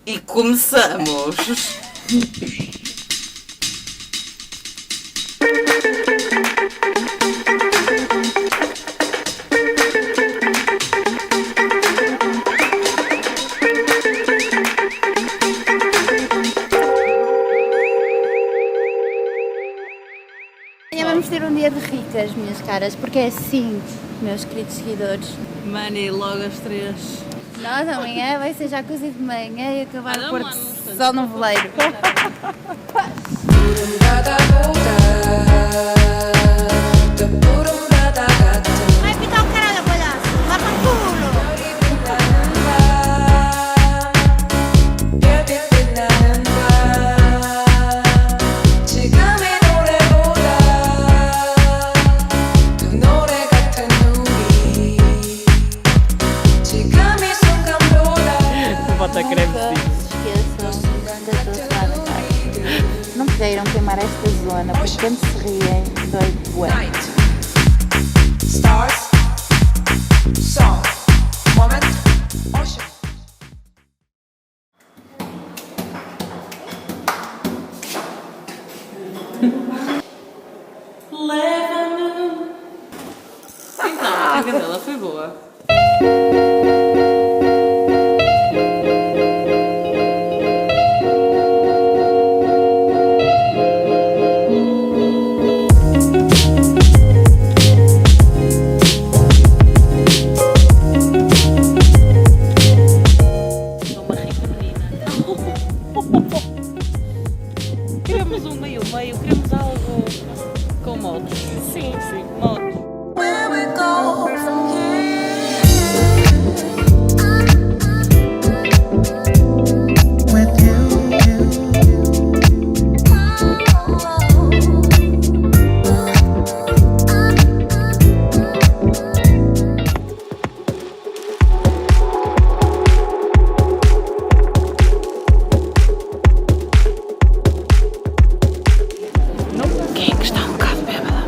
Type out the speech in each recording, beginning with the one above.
E começamos! Amanhã vamos ter um dia de ricas, minhas caras, porque é assim, meus queridos seguidores. Money, logo às 3. Nós amanhã vai ser já cozido de manhã e acabar Ah, o Porto mano, só no veleiro. Vai picar o caralho, palhaço! Vai para o culo! Bota creme Esqueçam da tua salada, tá? Não queiram queimar esta zona, porque quando se riem, dói bué. Stars, song, moment, ocean. Leva-me. Então, a cadela foi boa. Sou uma rica menina. Queremos um meio-meio, queremos algo com modos. Sim, modos. Where we go from here? With you. Quem é que está um bocado bêbada?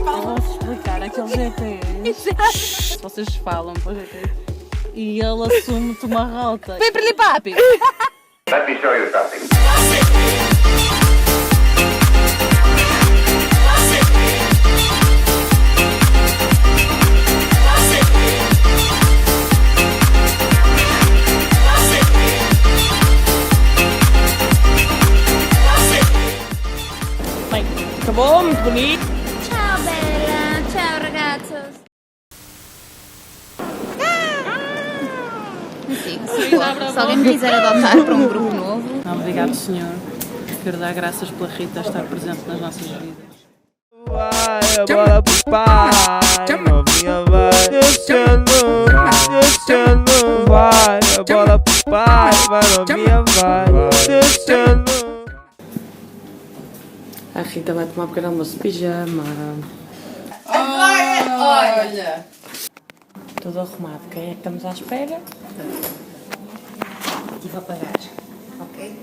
Vou-vos explicar aquele GPS. Se vocês falam para o GPS e ele assume-te uma rota. Vem para ali, papi! Let me show you something. Bem, acabou, muito bonito. Tchau, Bela! Tchau, ragazos! Se alguém me quiser adotar para um grupo novo, Obrigado, senhor. Quero dar graças pela Rita estar presente nas nossas vidas. Vai, a bola pro pai, novinha vai descendo, vai, a bola pro pai, vai, novinha vai descendo. A Rita vai tomar pequeno almoço de pijama. Olha! Tudo arrumado. Quem é que estamos à espera? Estive a pagar, ok?